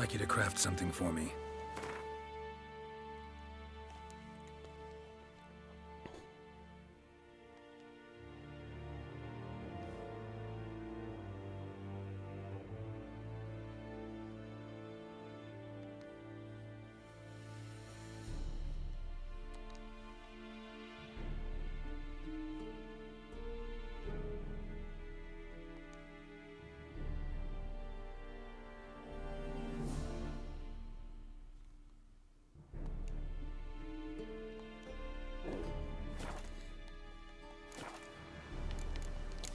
like you to craft something for me.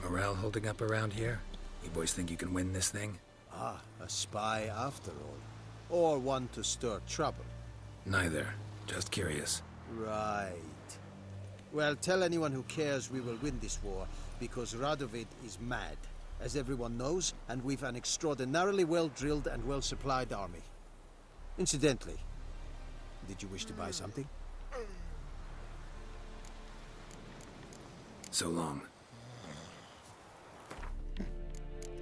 Morale holding up around here? You boys think you can win this thing? Ah, a spy after all. Or one to stir trouble. Neither. Just curious. Right. Well, tell anyone who cares we will win this war, because Radovid is mad, as everyone knows, and we've an extraordinarily well-drilled and well-supplied army. Incidentally, did you wish to buy something? So long.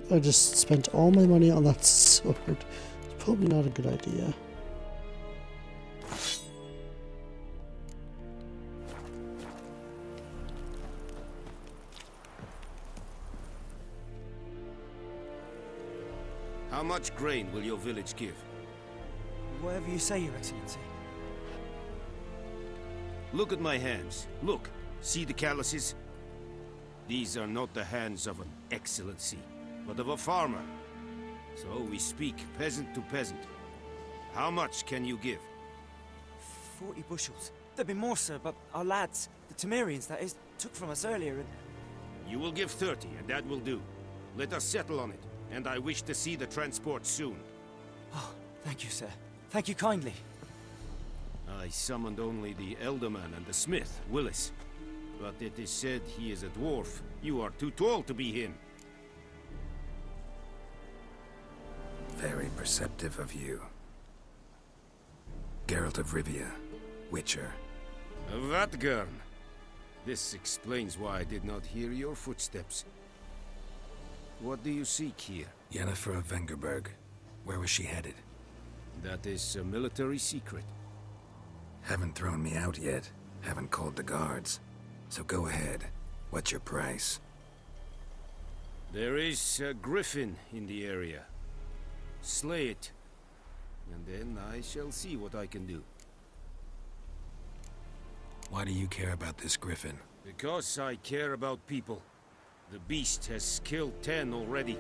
I just spent all my money on that sword. It's probably not a good idea. How much grain will your village give? Whatever you say, Your Excellency. Look at my hands. Look. See the calluses? These are not the hands of an excellency, but of a farmer. So we speak peasant to peasant. How much can you give? 40 bushels. There'd be more, sir, but our lads, the Temerians, that is, took from us earlier and... You will give 30, and that will do. Let us settle on it, and I wish to see the transport soon. Oh, thank you, sir. Thank you kindly. I summoned only the Elderman and the smith, Willis. But it is said he is a dwarf. You are too tall to be him. Very perceptive of you. Geralt of Rivia, Witcher. Vatgern. This explains why I did not hear your footsteps. What do you seek here? Yennefer of Vengerberg. Where was she headed? That is a military secret. Haven't thrown me out yet. Haven't called the guards. So go ahead. What's your price? There is a griffin in the area. Slay it, and then I shall see what I can do. Why do you care about this griffin? Because I care about people. The beast has killed 10 already,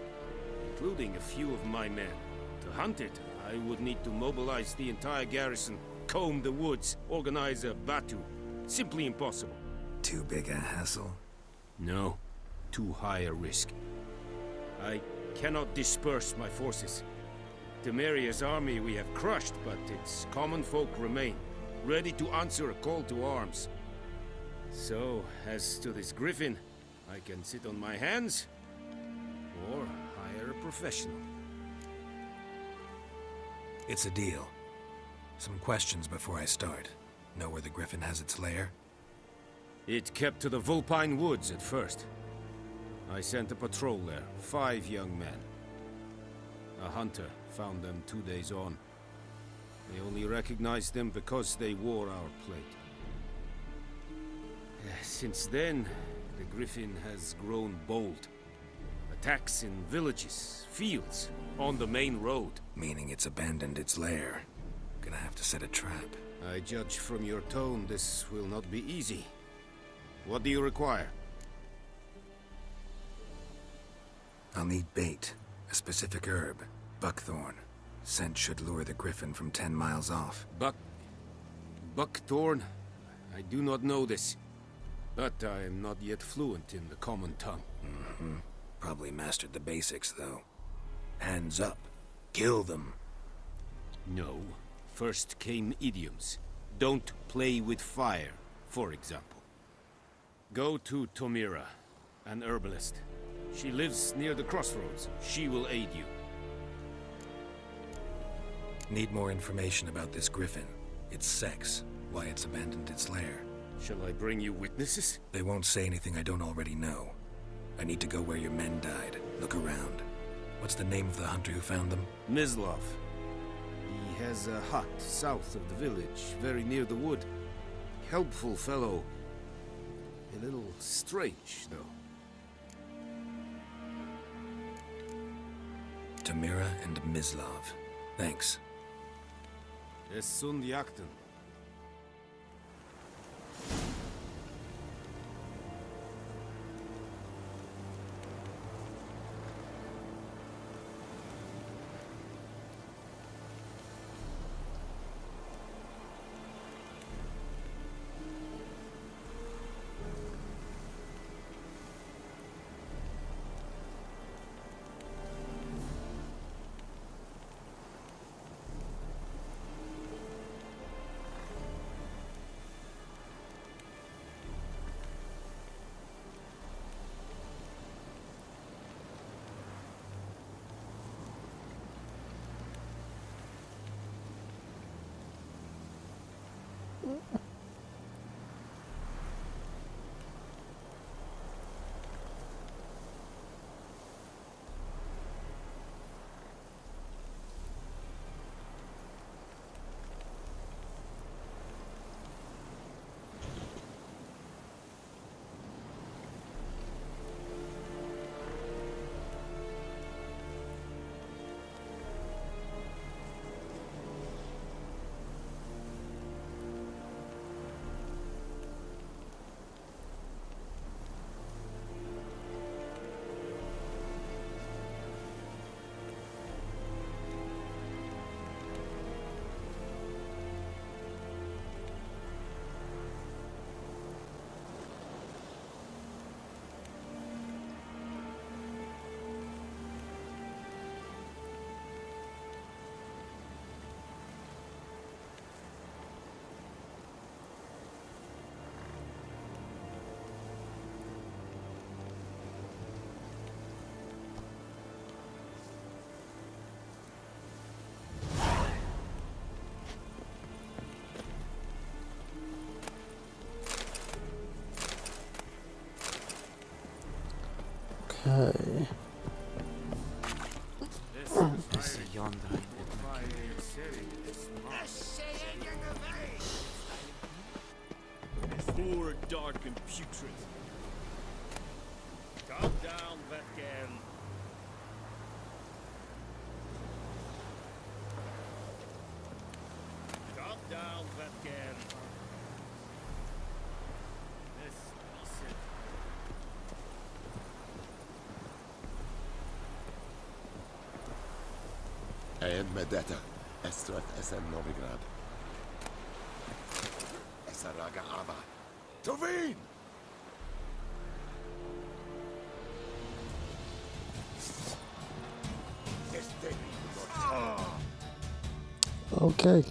including a few of my men. To hunt it, I would need to mobilize the entire garrison, comb the woods, organize a batu. Simply impossible. Too big a hassle? No, too high a risk. I cannot disperse my forces. Temeria's army we have crushed, but its common folk remain, ready to answer a call to arms. So, as to this griffin, I can sit on my hands, or hire a professional. It's a deal. Some questions before I start. Know where the griffin has its lair? It kept to the Vulpine Woods at first. I sent a patrol there, 5 young men. A hunter found them 2 days on. They only recognized them because they wore our plate. Since then, the griffin has grown bold. Attacks in villages, fields, on the main road. Meaning it's abandoned its lair. Gonna have to set a trap. I judge from your tone this will not be easy. What do you require? I'll need bait. A specific herb. Buckthorn. Scent should lure the griffin from 10 miles off. Buckthorn? I do not know this. But I am not yet fluent in the common tongue. Probably mastered the basics, though. Hands up. Kill them. No. First came idioms. Don't play with fire, for example. Go to Tomira, an herbalist. She lives near the crossroads. She will aid you. Need more information about this griffin. Its sex. Why it's abandoned its lair. Shall I bring you witnesses? They won't say anything I don't already know. I need to go where your men died. Look around. What's the name of the hunter who found them? Mislov. has a hut south of the village, very near the wood. Helpful fellow. A little strange, though. Tamira and Mislav. Thanks. Es sunt jakten. Okay. This yonder. Poor, dark, and putrid. Calm down, Vetgen. Calm down, Vetgen. This is it. Ejn Medeta, Estrat Esen Novigrad. Esaraga Ava. Tovin! Okay.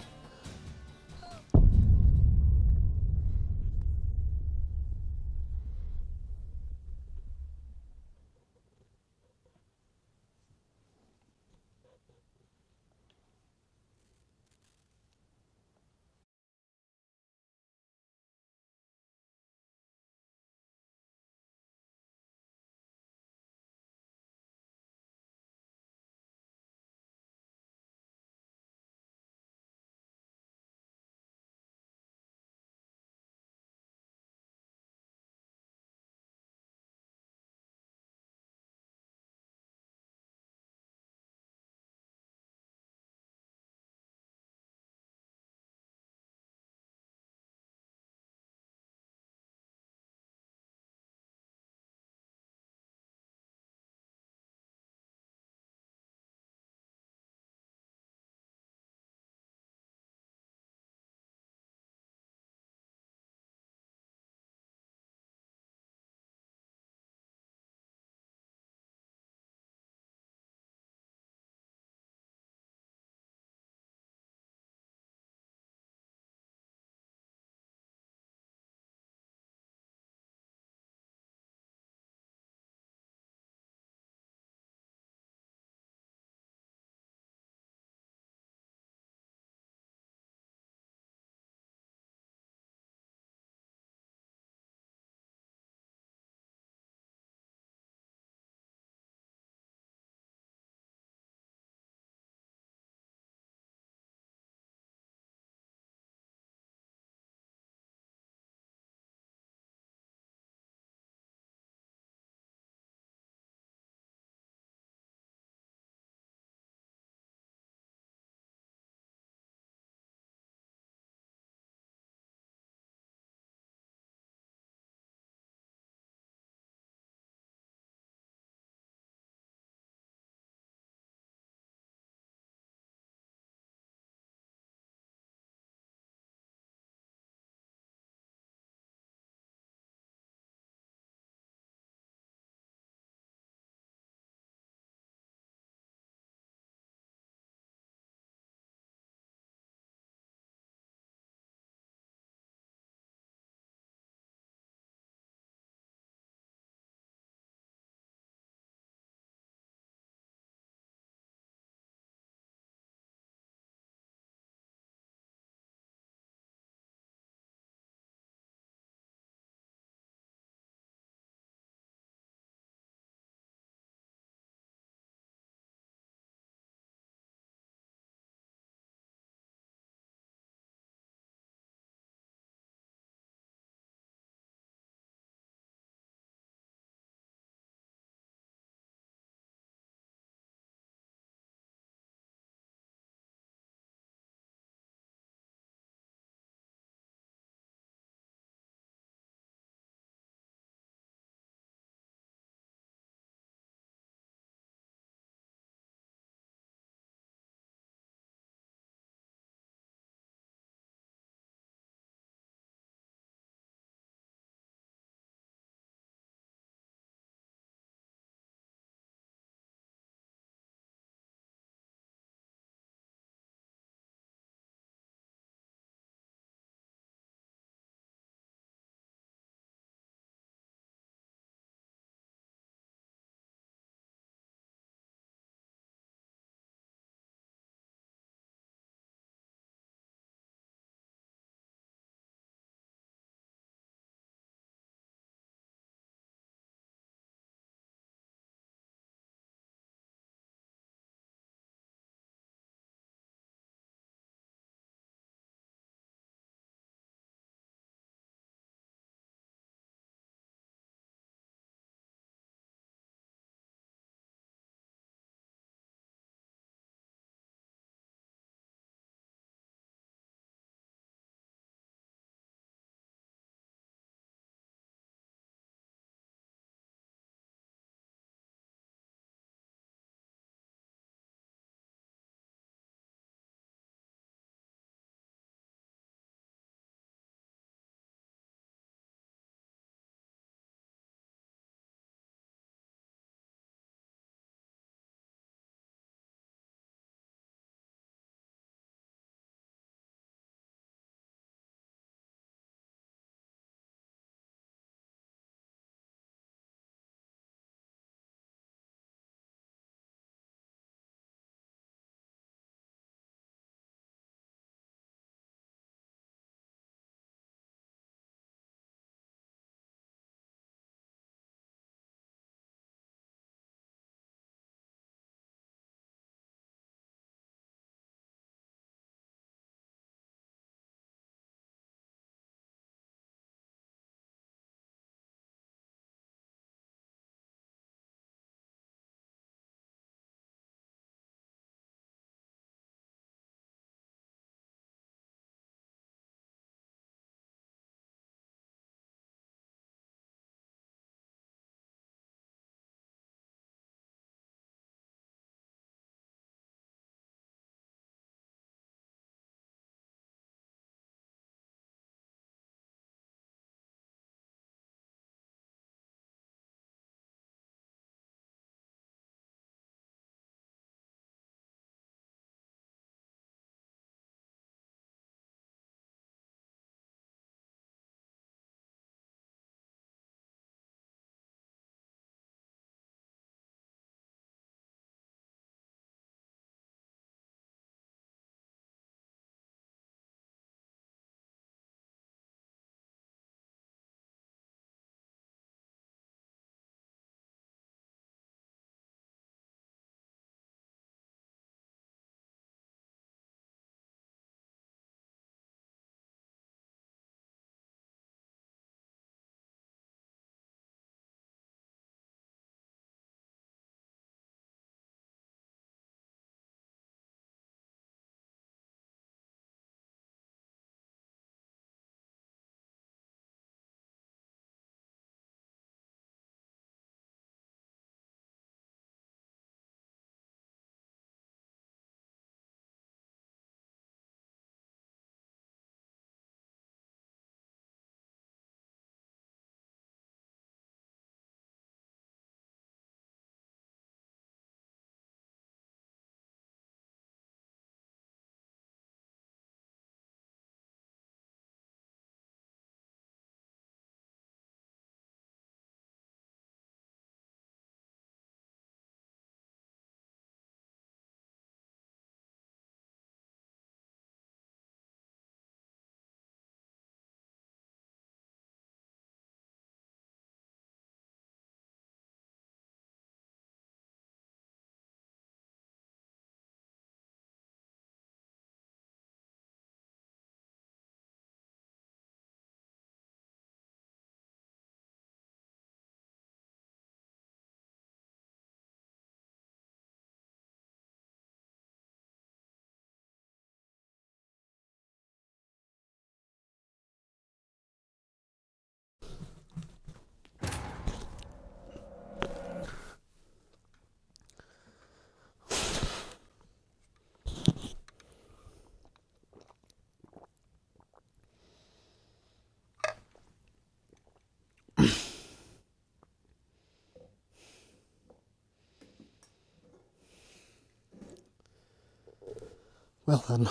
Well then.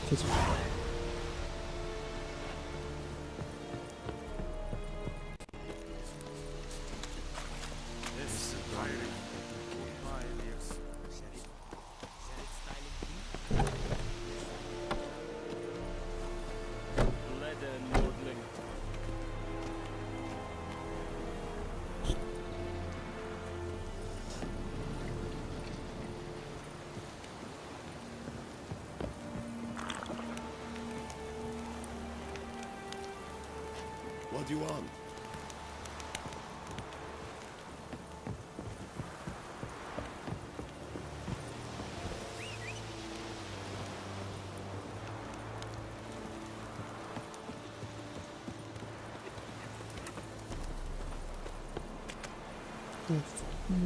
Good. What do you want?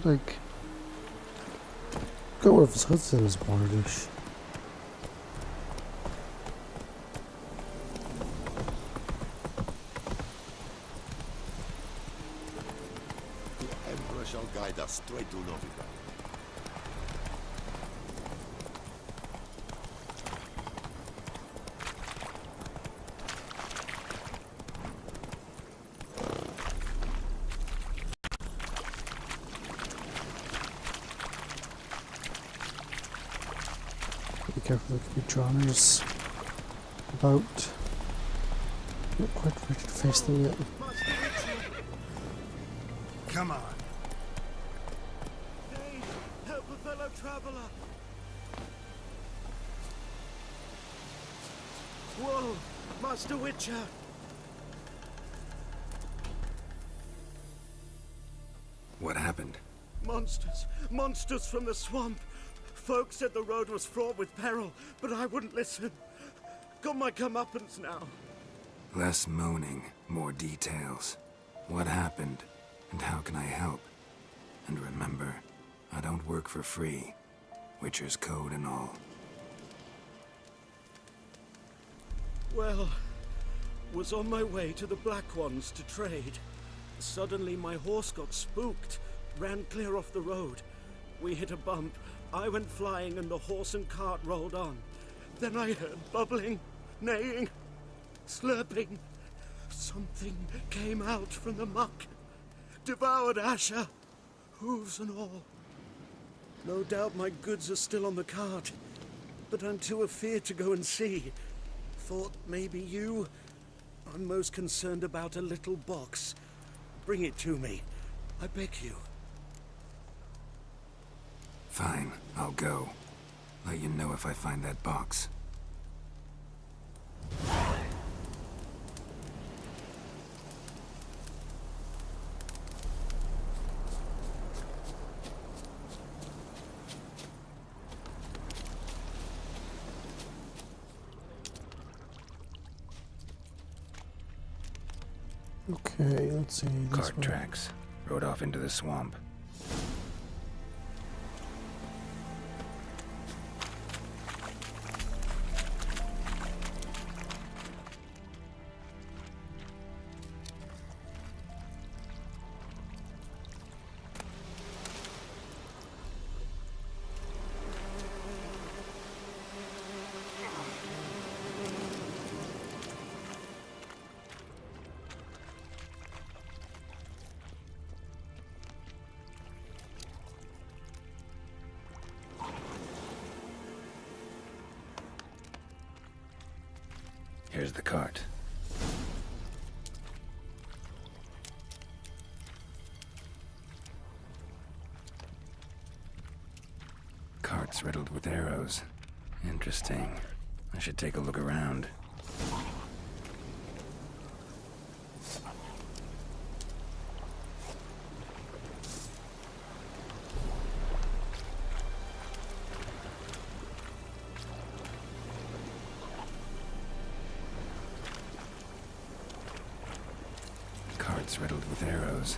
Like, got one of his hoods in his bardish. The Emperor shall guide us straight to Novigrad. Be careful, there could be drowners about. Not quite ready to face them yet. Come on. Hey, help a fellow traveler! Whoa, Master Witcher! What happened? Monsters! Monsters from the swamp! Folk said the road was fraught with peril, but I wouldn't listen. Got my comeuppance now. Less moaning, more details. What happened, and how can I help? And remember, I don't work for free. Witcher's code and all. Well, was on my way to the Black Ones to trade. Suddenly my horse got spooked, ran clear off the road. We hit a bump, I went flying and the horse and cart rolled on. Then I heard bubbling, neighing, slurping. Something came out from the muck, devoured Asher, hooves and all. No doubt my goods are still on the cart, but I'm too afeard to go and see. Thought maybe you. I'm most concerned about a little box. Bring it to me, I beg you. Fine, I'll go. Let you know if I find that box. Okay, let's see. This Cart way. tracks. Rode off into the swamp. Here's the cart. Cart's riddled with arrows. Interesting. I should take a look around. Cart's riddled with arrows.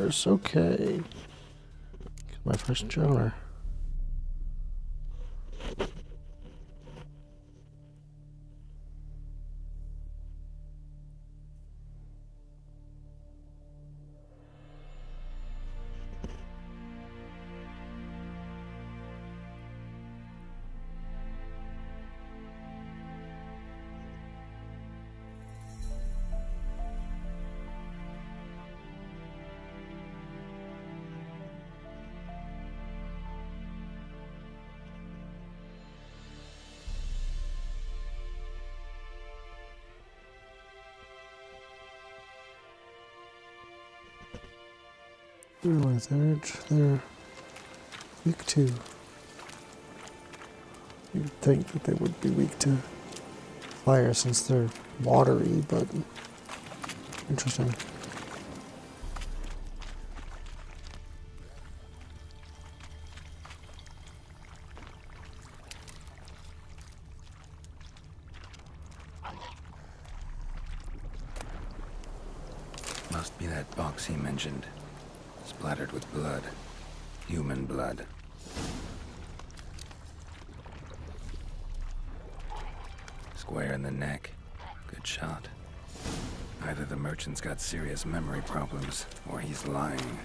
drowners. Okay. My first drowner. Anyway, they're weak to. You'd think that they would be weak to fire since they're watery, but interesting. Must be that box he mentioned. Splattered with blood. Human blood. Square in the neck. Good shot. Either the merchant's got serious memory problems, or he's lying.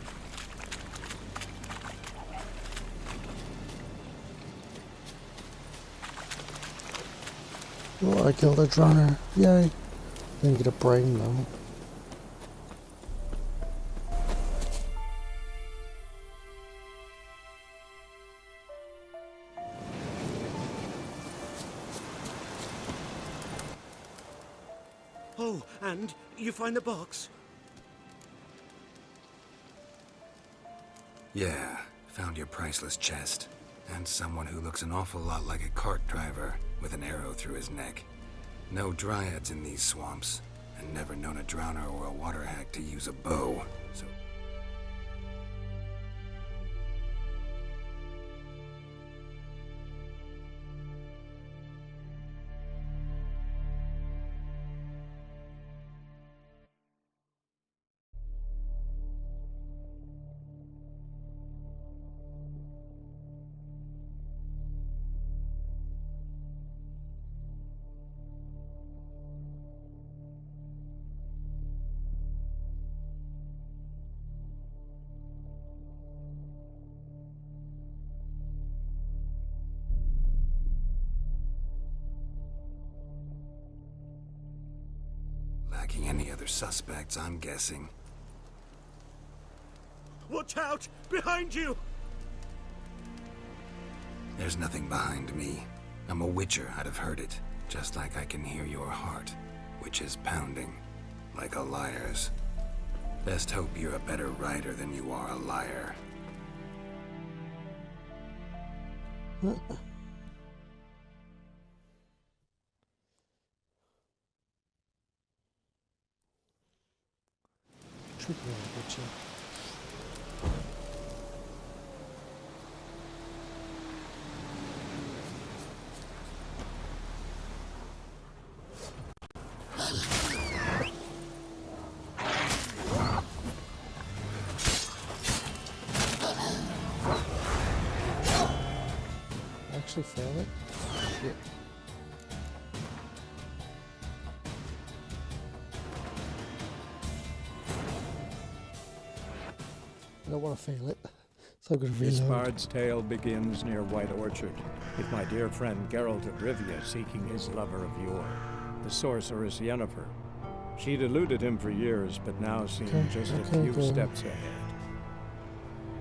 Oh, I killed a drowner. Yay. Didn't get a brain though. Oh, and you find the box? Yeah, found your priceless chest. And someone who looks an awful lot like a cart driver with an arrow through his neck. No dryads in these swamps, and never known a drowner or a water hack to use a bow, so... Lacking any other suspects, I'm guessing. Watch out! Behind you! There's nothing behind me. I'm a witcher, I'd have heard it. Just like I can hear your heart, which is pounding, like a liar's. Best hope you're a better writer than you are a liar. Tricky one, Witcher. Actually fail it? Shit. I don't want to fail it, so I'm going to This reload. bard's tale begins near White Orchard, with my dear friend Geralt of Rivia seeking his lover of yore, the sorceress Yennefer. She'd eluded him for years, but now seemed just a few steps ahead.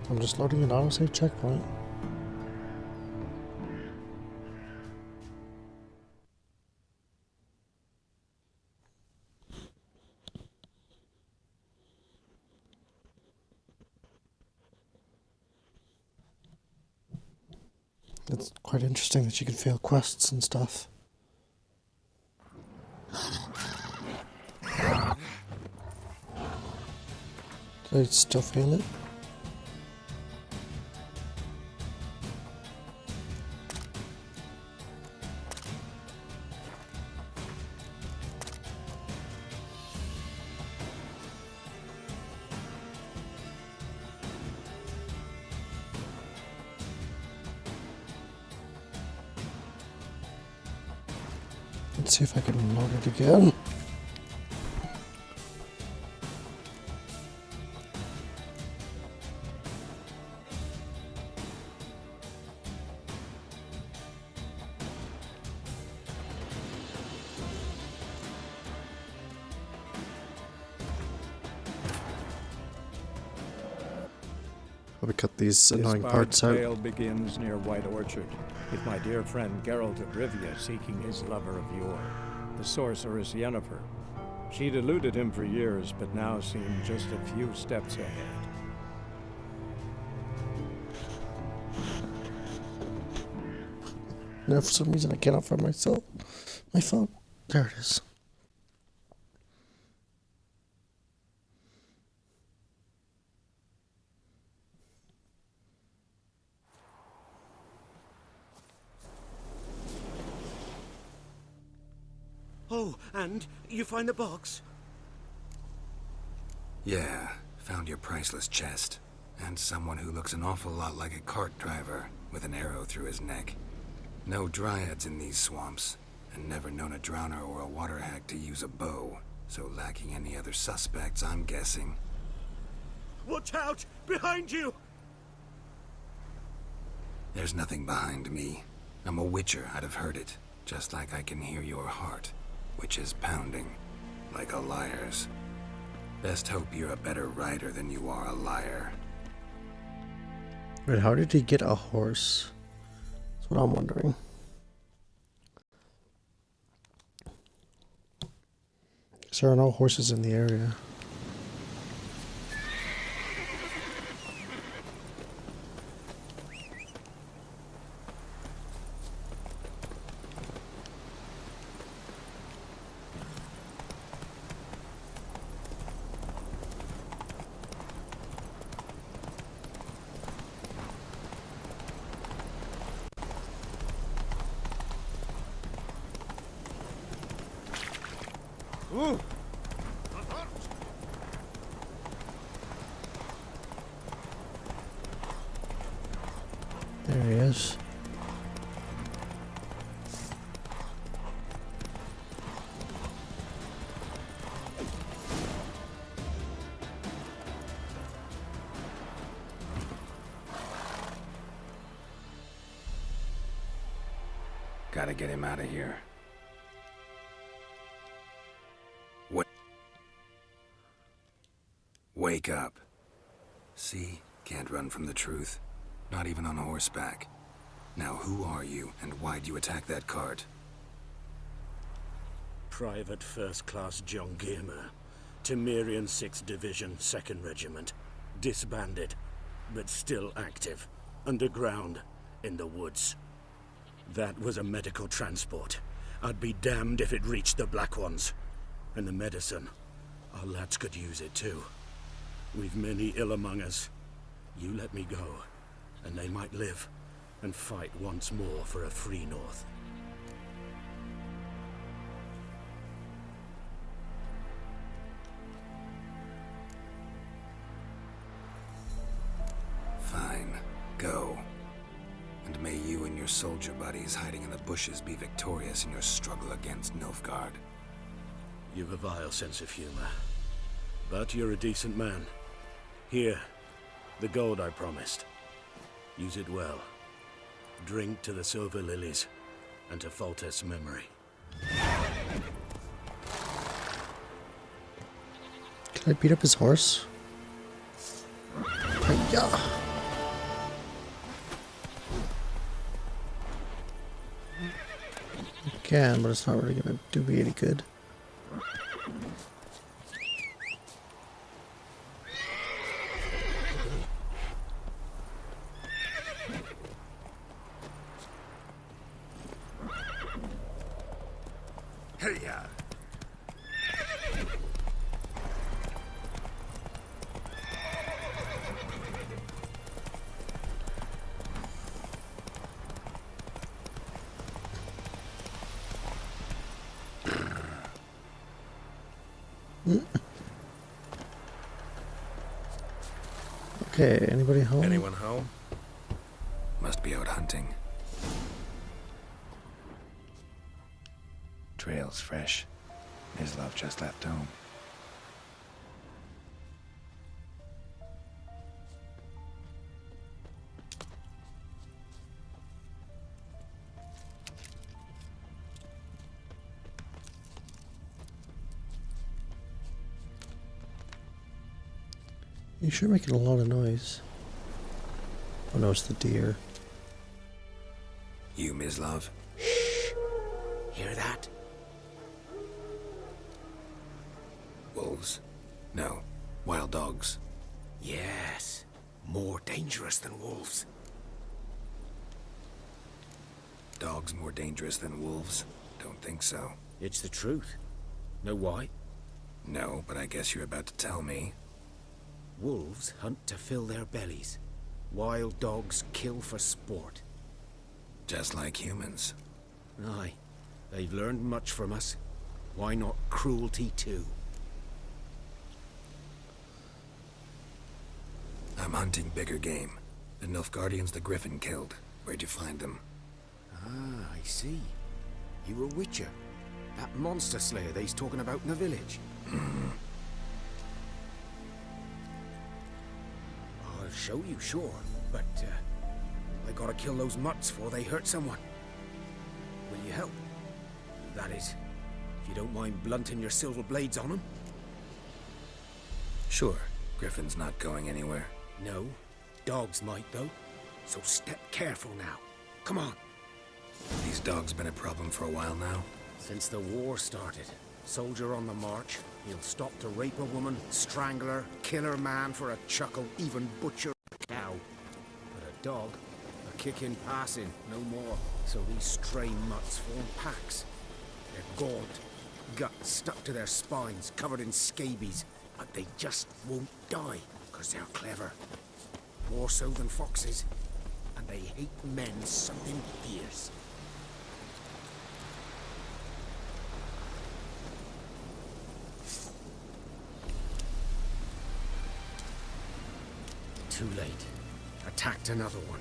I'm just loading an autosave checkpoint. It's quite interesting that you can fail quests and stuff. Did I still fail it? Let's see if I can load it again. Probably cut these annoying parts out. This tale begins near White Orchard, with my dear friend Geralt of Rivia seeking his lover of yore, the sorceress Yennefer. She'd eluded him for years, but now seemed just a few steps ahead. Now for some reason I cannot find my phone. There it is. Oh, and you find the box? Yeah, found your priceless chest. And someone who looks an awful lot like a cart driver, with an arrow through his neck. No dryads in these swamps, and never known a drowner or a water hag to use a bow, so lacking any other suspects, I'm guessing. Watch out! Behind you! There's nothing behind me. I'm a witcher, I'd have heard it, just like I can hear your heart, which is pounding, like a liar's. Best hope you're a better rider than you are a liar. Wait, how did he get a horse? That's what I'm wondering. Because there are no horses in the area. Ooh! There he is. Gotta get him out of here. Wake up. See? Can't run from the truth. Not even on horseback. Now who are you, and why'd you attack that cart? Private First Class John Giermer, Temerian 6th Division, 2nd Regiment. Disbanded, but still active. Underground, in the woods. That was a medical transport. I'd be damned if it reached the Black Ones. And the medicine. Our lads could use it too. We've many ill among us. You let me go, and they might live, and fight once more for a free North. Fine. Go. And may you and your soldier buddies hiding in the bushes be victorious in your struggle against Nilfgaard. You've a vile sense of humor. But you're a decent man. Here, the gold I promised. Use it well. Drink to the Silver Lilies, and to Foltest's memory. Can I beat up his horse? Yeah. I can, but it's not really gonna do me any good. Hey-ya! Okay, anybody home? Anyone home? Must be out hunting. Trail's fresh. Mislav just left home. You're sure making a lot of noise. Oh no, it's the deer. You, Mislav? Hear that? Wolves? No. Wild dogs. Yes. More dangerous than wolves. Dogs more dangerous than wolves? Don't think so. It's the truth. Know why? No, but I guess you're about to tell me. Wolves hunt to fill their bellies. Wild dogs kill for sport. Just like humans. Aye. They've learned much from us. Why not cruelty too? I'm hunting bigger game. The Nilfgaardians the Griffin killed. Where'd you find them? Ah, I see. You a witcher. That monster slayer they's talking about in the village. I'll show you, sure. But, I gotta kill those mutts before they hurt someone. Will you help? That is, if you don't mind blunting your silver blades on them. Sure. Griffin's not going anywhere. No. Dogs might, though. So step careful now. Come on. These dogs been a problem for a while now. Since the war started, soldier on the march, he'll stop to rape a woman, strangle her, kill her man for a chuckle, even butcher a cow. But a dog, a kick in passing, no more. So these stray mutts form packs. They're gaunt, guts stuck to their spines, covered in scabies, but they just won't die, because they're clever. More so than foxes, and they hate men something fierce. Too late. Attacked another one.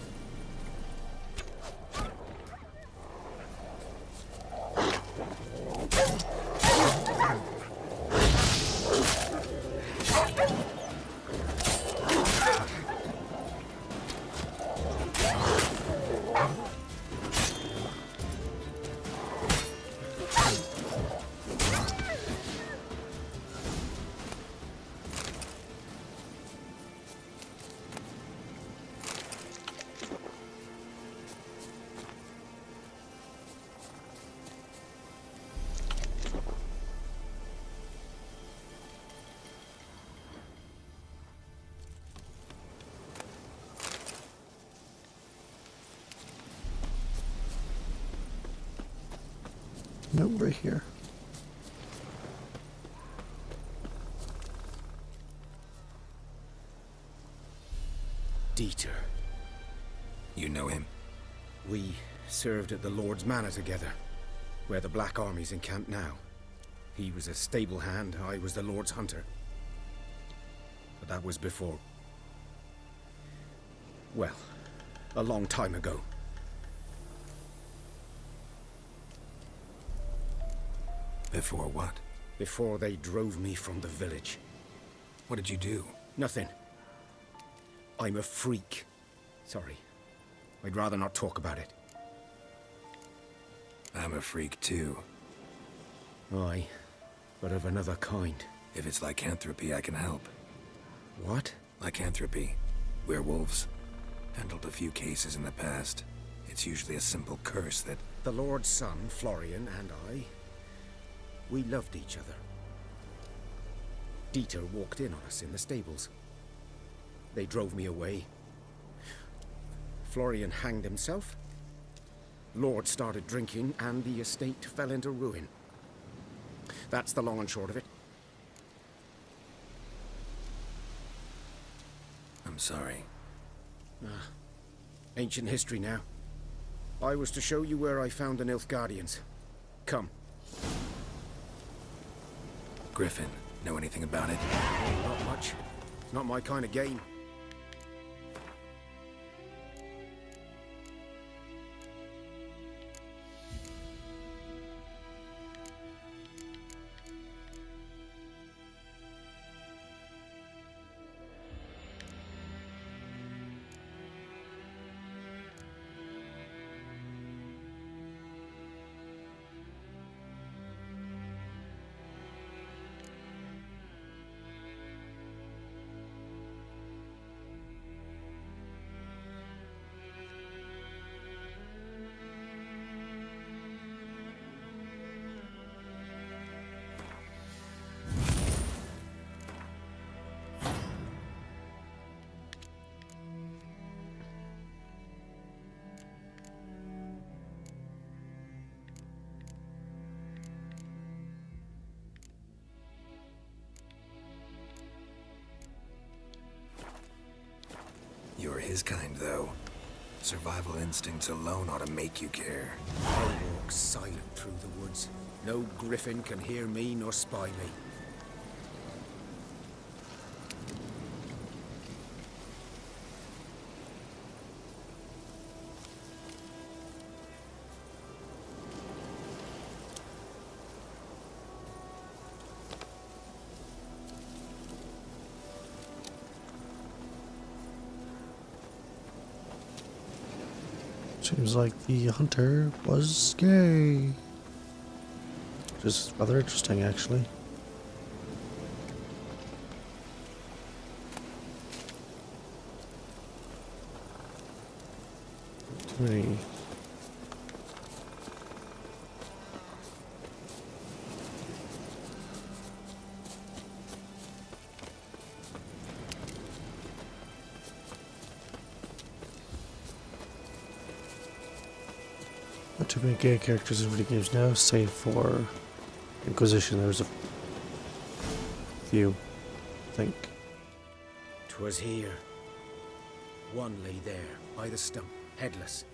Nope, right here. Dieter. You know him? We served at the Lord's Manor together, where the Black Army's encamped now. He was a stable hand, I was the Lord's hunter. But that was before... well, a long time ago. Before what? Before they drove me from the village. What did you do? Nothing. I'm a freak. Sorry. I'd rather not talk about it. I'm a freak too. Aye, but of another kind. If it's lycanthropy, I can help. What? Lycanthropy. Werewolves. Handled a few cases in the past. It's usually a simple curse that... The Lord's son, Florian, and I... we loved each other. Dieter walked in on us in the stables. They drove me away. Florian hanged himself. Lord started drinking, and the estate fell into ruin. That's the long and short of it. I'm sorry. Ancient history now. I was to show you where I found the Nilfgaardians. Come. Griffin, know anything about it? Not much. Not my kind of game. his kind, though. Survival instincts alone ought to make you care. I'll walk silent through the woods. No griffin can hear me nor spy me. Seems like the hunter was gay. Which is rather interesting, actually. Too many. Not too many gay characters in video games now, save for Inquisition. There's a few, I think. 'Twas here. One lay there, by the stump, headless.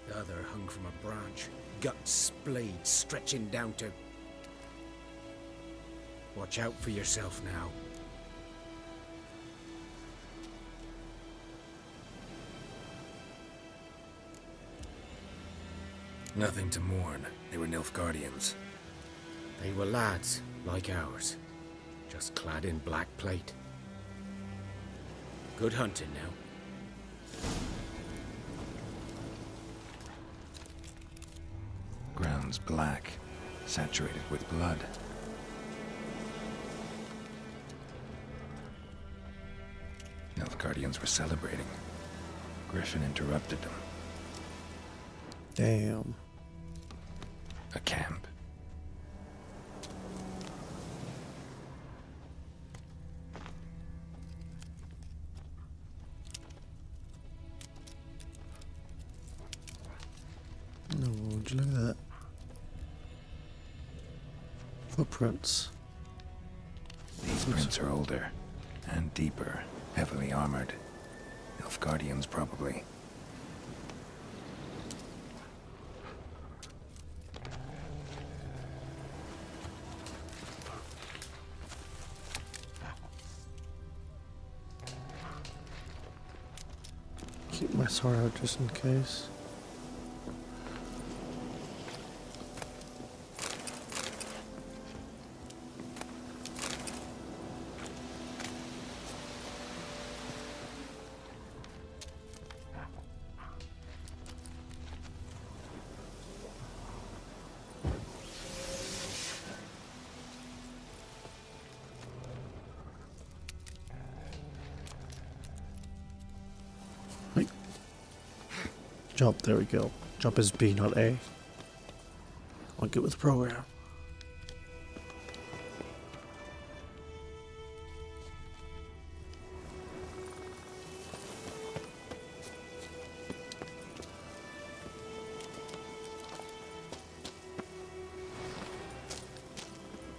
The other hung from a branch, guts splayed, stretching down to... Watch out for yourself now. Nothing to mourn. They were Nilfgaardians. They were lads, like ours, just clad in black plate. Good hunting now. Ground's black, saturated with blood. Nilfgaardians were celebrating. Griffin interrupted them. Damn. A camp. No, would you look at that? Footprints. These prints are older and deeper, heavily armored. Nilfgaardians, probably. Keep my sword out just in case. Jump, there we go. Jump is B, not A. I'll get with the program.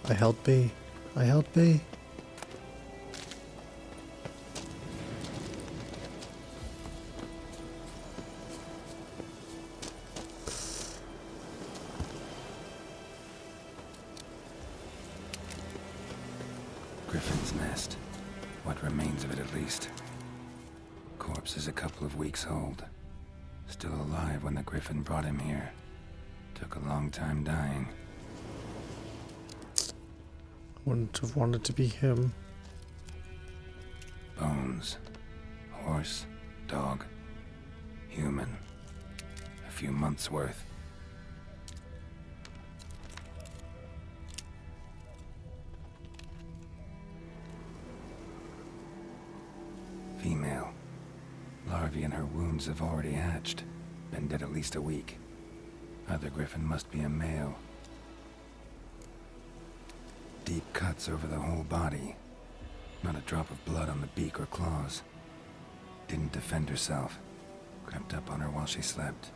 I held B. I held B. Griffin's nest. What remains of it, at least. Corpse is a couple of weeks old. Still alive when the Griffin brought him here. Took a long time dying. Wouldn't have wanted to be him. Bones. Horse. Dog. Human. A few months' worth. Female. Larvae in her wounds have already hatched. Been dead at least a week. Other Griffin must be a male. Deep cuts over the whole body. Not a drop of blood on the beak or claws. Didn't defend herself. Crept up on her while she slept.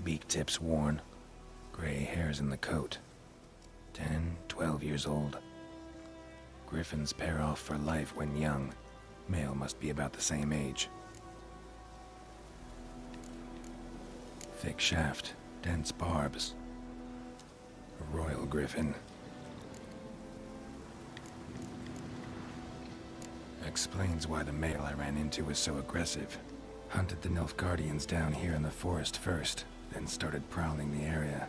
Beak tips worn. Gray hairs in the coat. 10, 12 years old. Griffins pair off for life when young. Male must be about the same age. Thick shaft, dense barbs. A royal griffin. Explains why the male I ran into was so aggressive. Hunted the Nilfgaardians down here in the forest first, then started prowling the area.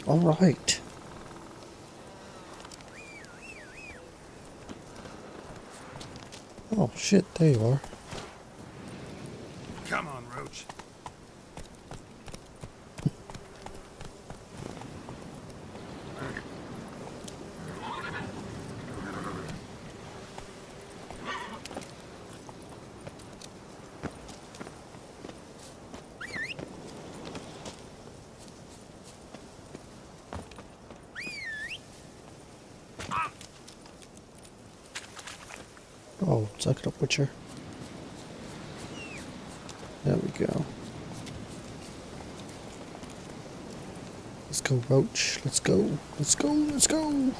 All right. Oh shit, there you are. Come on, Roach. Oh, suck it up, Witcher. There we go. Let's go, Roach. Let's go. Let's go. Let's go.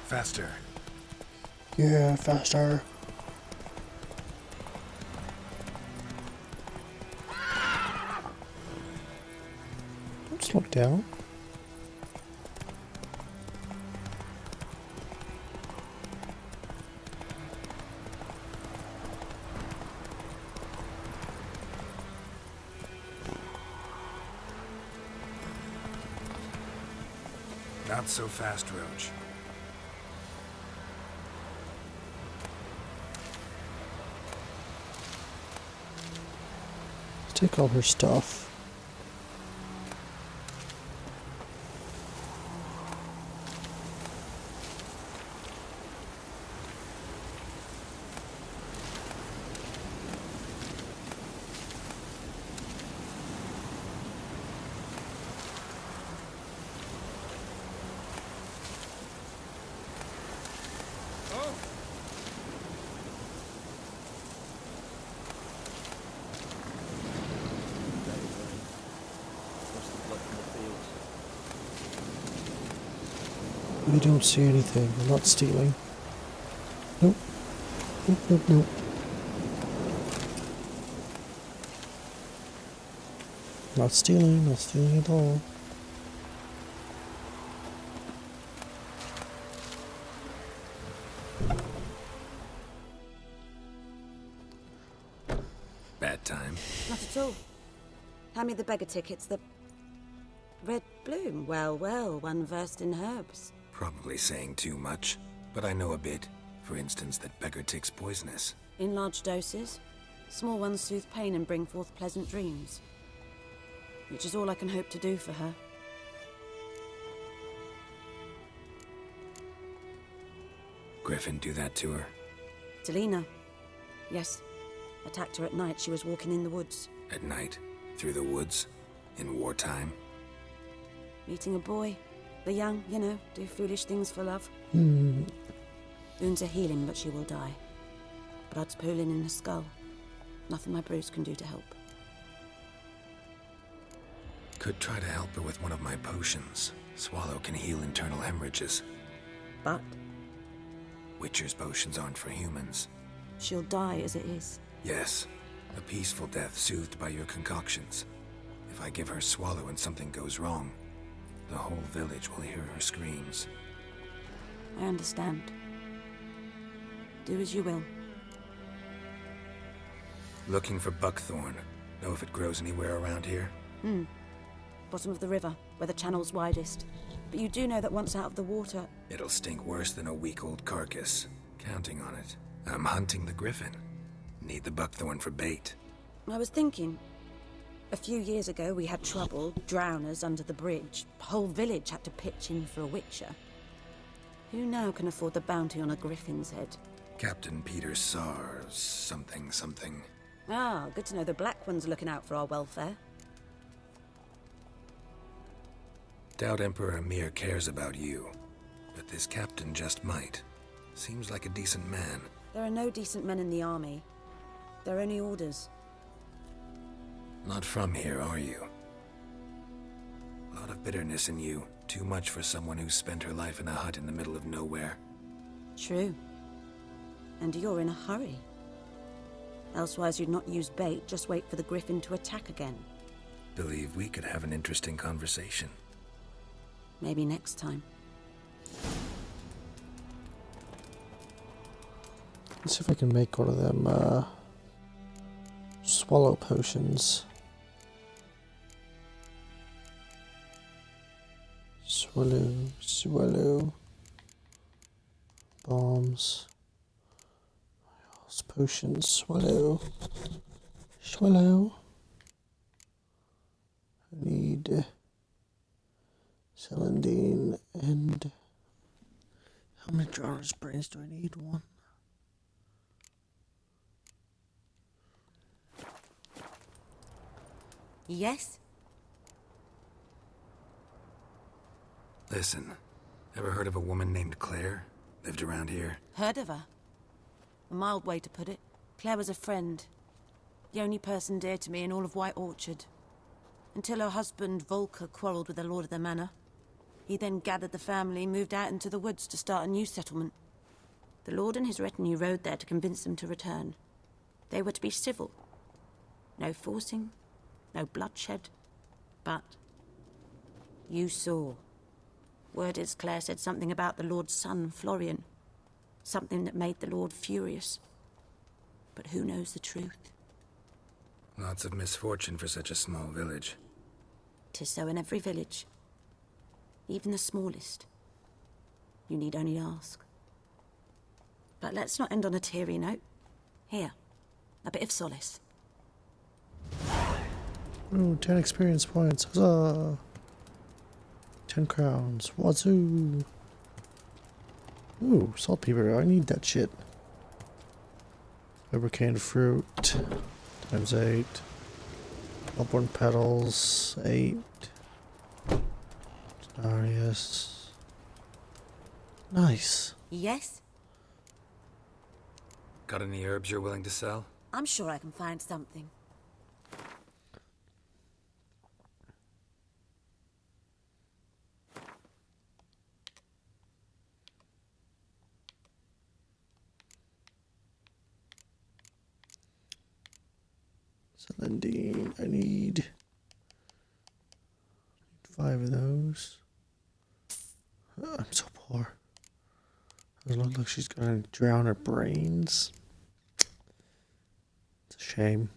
Faster. Yeah, faster. Don't slow down. Not so fast, Roach. Take all her stuff. We don't see anything. We're not stealing. Nope. Nope, nope, nope. Not stealing at all. Bad time. Not at all. Hand me the beggar tickets, the red bloom. Well, well, one versed in herbs. Probably saying too much, but I know a bit. For instance, that beggar tick's poisonous. In large doses. Small ones soothe pain and bring forth pleasant dreams. Which is all I can hope to do for her. Griffin do that to her? Delina. Yes. Attacked her at night. She was walking in the woods. At night? Through the woods? In wartime? Meeting a boy. The young, you know, do foolish things for love. Wounds are healing, but she will die. Blood's pooling in her skull. Nothing my brews can do to help. Could try to help her with one of my potions. Swallow can heal internal hemorrhages. But Witcher's potions aren't for humans. she'll die as it is. Yes, a peaceful death soothed by your concoctions. If I give her Swallow and something goes wrong, the whole village will hear her screams. I understand. Do as you will. Looking for buckthorn. Know if it grows anywhere around here? Bottom of the river, where the channel's widest. But you do know that once out of the water... It'll stink worse than a week-old carcass. Counting on it. I'm hunting the griffin. Need the buckthorn for bait. I was thinking... A few years ago, we had trouble, drowners under the bridge. The whole village had to pitch in for a witcher. Who now can afford the bounty on a griffin's head? Captain Peter Sars, something. Ah, good to know the Black One's looking out for our welfare. Doubt Emperor Emir cares about you. But this captain just might. Seems like a decent man. There are no decent men in the army. They're only orders. Not from here, are you? A lot of bitterness in you. Too much for someone who spent her life in a hut in the middle of nowhere. True. And you're in a hurry. Elsewise you'd not use bait, just wait for the griffin to attack again. Believe we could have an interesting conversation. Maybe next time. Let's see if I can make one of them swallow potions. Swallow. Bombs. Potions. Swallow. I need Celandine and... How many Drowner's brains do I need? One. Yes? Listen, ever heard of a woman named Claire? Lived around here? Heard of her? A mild way to put it. Claire was a friend. The only person dear to me in all of White Orchard. Until her husband, Volker, quarreled with the lord of the manor. He then gathered the family, moved out into the woods to start a new settlement. The lord and his retinue rode there to convince them to return. They were to be civil. No forcing, no bloodshed. But you saw. Word is Claire said something about the lord's son, Florian. Something that made the lord furious. But who knows the truth? Lots of misfortune for such a small village. 'Tis so in every village. Even the smallest. You need only ask. But let's not end on a teary note. Here, a bit of solace. Ooh, 10 experience points. Huzzah! 10 crowns. Wazoo! Ooh, saltpeter. I need that shit. Lubricant fruit. Times 8. Upward petals. 8. Darius. Nice. Yes? Got any herbs you're willing to sell? I'm sure I can find something. Celandine. I need 5 of those. I'm so poor. Doesn't look like she's gonna drown her brains. It's a shame.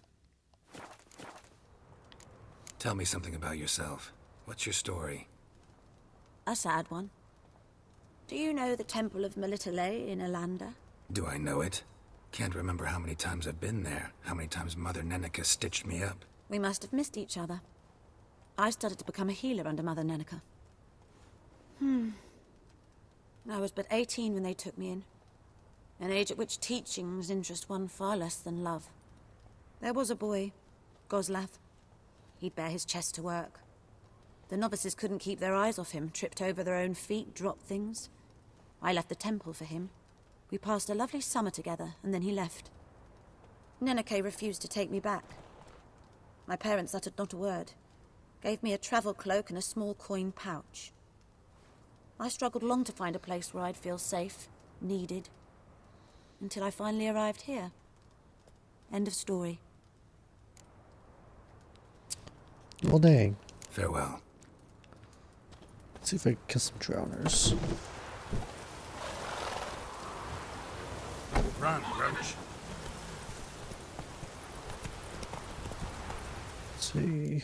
Tell me something about yourself. What's your story? A sad one. Do you know the Temple of Melitele in Alanda? Do I know it? Can't remember how many times I've been there, how many times Mother Neneka stitched me up. We must have missed each other. I started to become a healer under Mother Neneka. I was but 18 when they took me in. An age at which teachings interest one far less than love. There was a boy, Goslav. He'd bare his chest to work. The novices couldn't keep their eyes off him, tripped over their own feet, dropped things. I left the temple for him. We passed a lovely summer together, and then he left. Neneke refused to take me back. My parents uttered not a word. Gave me a travel cloak and a small coin pouch. I struggled long to find a place where I'd feel safe, needed, until I finally arrived here. End of story. Well, dang. Farewell. Let's see if I can kill some drowners. Run, Roach. Let's see.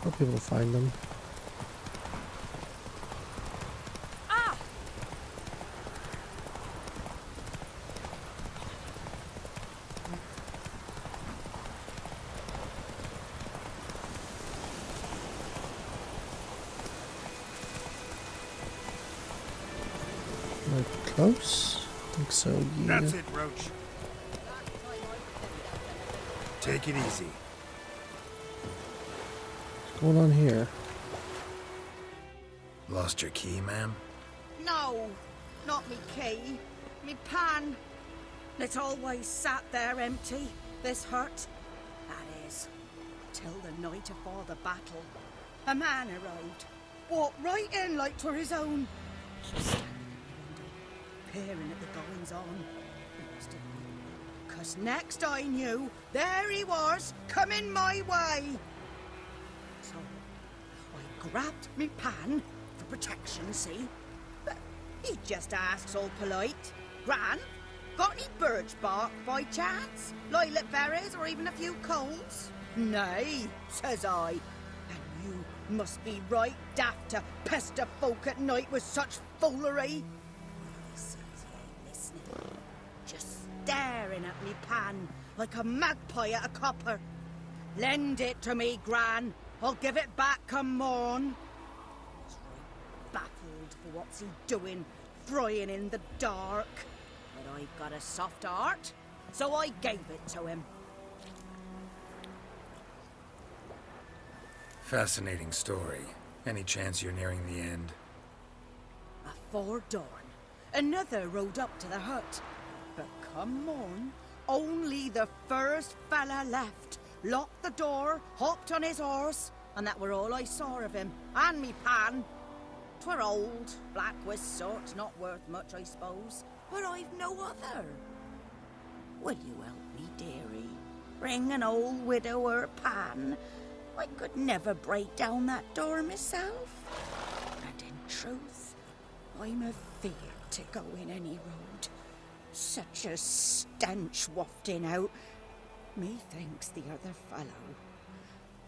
I'll be able to find them. We're close? I think so, yeah. That's it, Roach. Take it easy. What's going on here? Lost your key, ma'am? No, not me key. Me pan. It always sat there empty, this hut. That is, till the night afore the battle. A man arrived. Walked right in like 'twere his own. Standing in the window, peering at the goings on. He must have been. 'Cause next I knew, there he was, coming my way. So I grabbed me pan for protection, see? But he just asks all polite, Gran, got any birch bark by chance? Lilac berries or even a few coals? Nay, says I. And you must be right daft to pester folk at night with such foolery. He says he ain't listening, just staring at me pan like a magpie at a copper. Lend it to me, Gran. I'll give it back come morn. He's right baffled for what's he doing, frying in the dark. But I've got a soft heart, so I gave it to him. Fascinating story. Any chance you're nearing the end? Afore dawn, another rode up to the hut. But come morn, only the first fella left. Locked the door, hopped on his horse, and that were all I saw of him, and me pan. 'Twere old, black with sort, not worth much, I suppose, but I've no other. Will you help me, dearie? Bring an old widower pan? I could never break down that door myself. And in truth, I'm afeard to go in any road. Such a stench wafting out. Methinks the other fellow,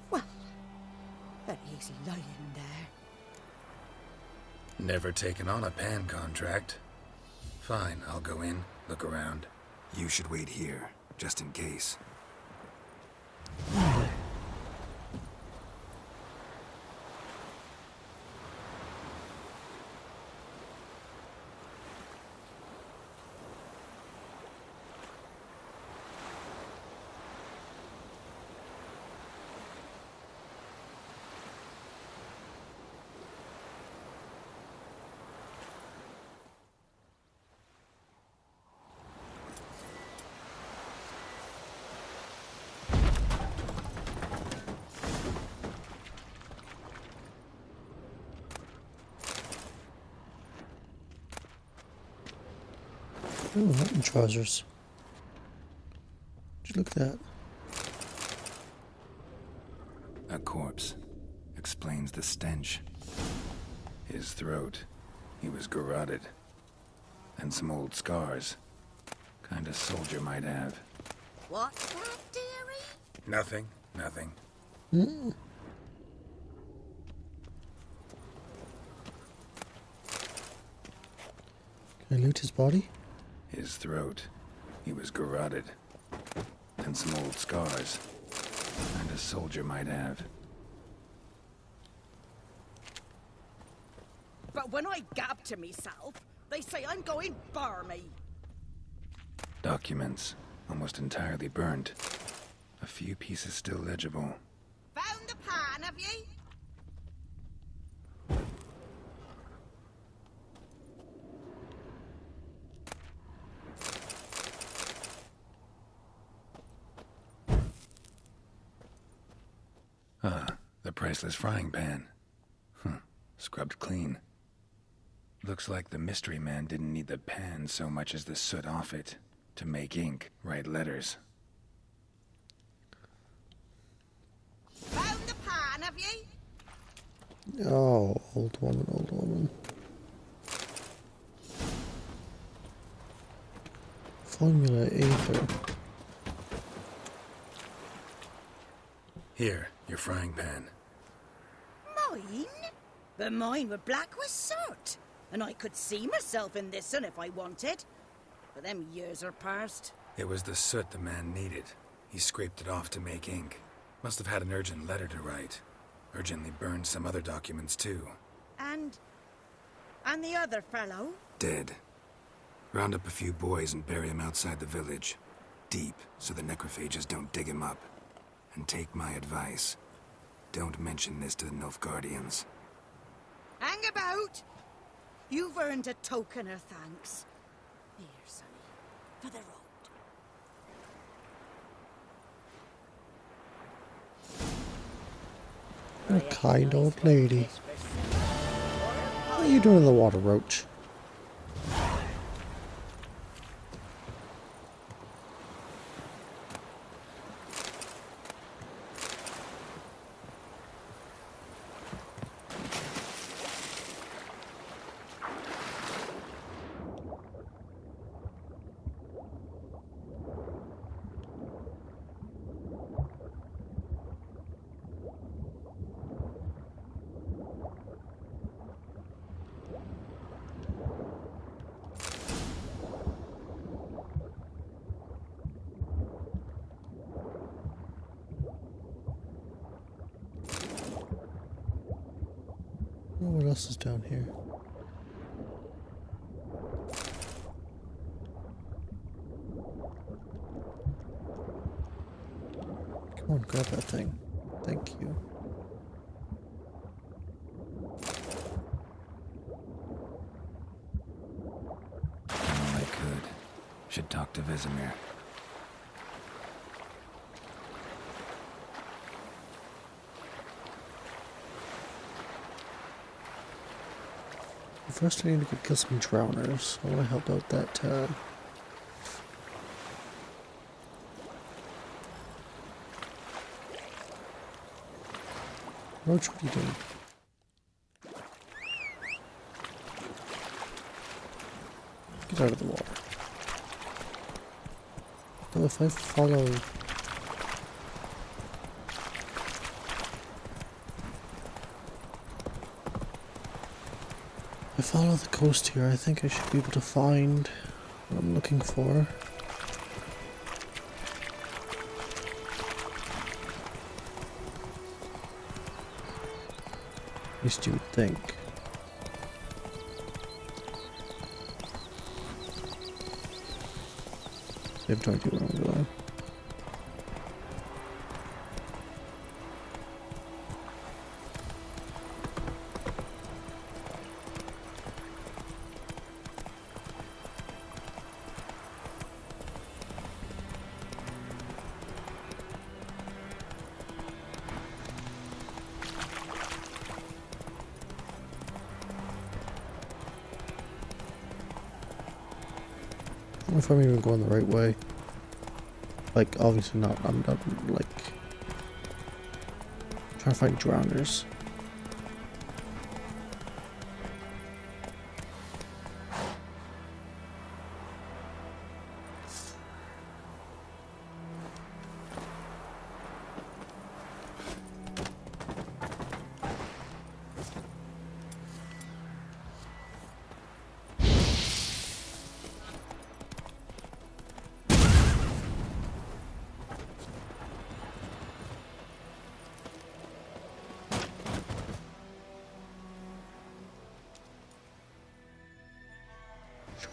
well, that he's lying there. Never taken on a pan contract. Fine, I'll go in, look around. You should wait here, just in case. Oh, hunting trousers. Would you look at that? A corpse. Explains the stench. His throat. He was garroted. And some old scars. Kind of soldier might have. What's that, dearie? Nothing, nothing. Can I loot his body? His throat. He was garroted. And some old scars. Kind a soldier might have. But when I gab to myself, they say I'm going barmy. Documents. Almost entirely burnt. A few pieces still legible. Found the pan, have ye? Ah, the priceless frying pan. Scrubbed clean. Looks like the mystery man didn't need the pan so much as the soot off it to make ink, write letters. Found the pan, have ye? Oh, old woman, old woman. Formula Aether. Here, your frying pan. Mine? But mine were black with soot. And I could see myself in this one if I wanted. But them years are past. It was the soot the man needed. He scraped it off to make ink. Must have had an urgent letter to write. Urgently burned some other documents too. And the other fellow? Dead. Round up a few boys and bury him outside the village. Deep, so the necrophages don't dig him up. And take my advice. Don't mention this to the Nilfgaardians. Hang about! You've earned a token of thanks. Here, sonny, for the road. What a kind old lady. What are you doing in the water, Roach? Oh, what else is down here? Come on, grab that thing. Thank you. I could. Should talk to Vesemir. First, I need to go kill some drowners. I want to help out that, Roach, what are you doing? Get out of the water. Well, if I follow... If I follow the coast here, I think I should be able to find what I'm looking for. At least you would think. I have no idea where I'm going. I don't know if I'm even going the right way. Like, obviously not. I'm not, like, trying to find drowners.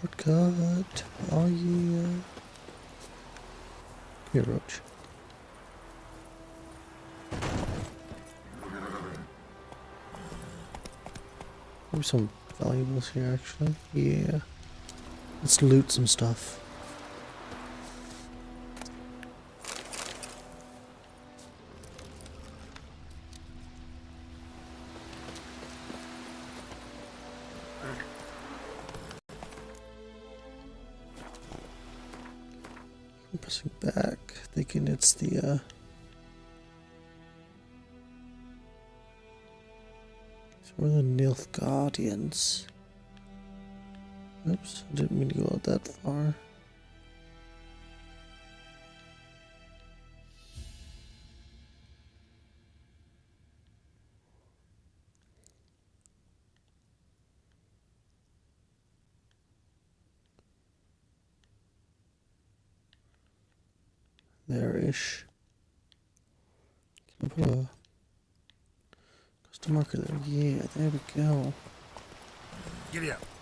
Shortcut. Oh yeah. Come here, Roach. Maybe some valuables here, actually. Yeah. Let's loot some stuff. I'm pressing back, thinking it's the we're the Nilfgaardians. Oops, I didn't mean to go out that far. there-ish. Can I put a custom marker there? Yeah, there we go. Giddy up.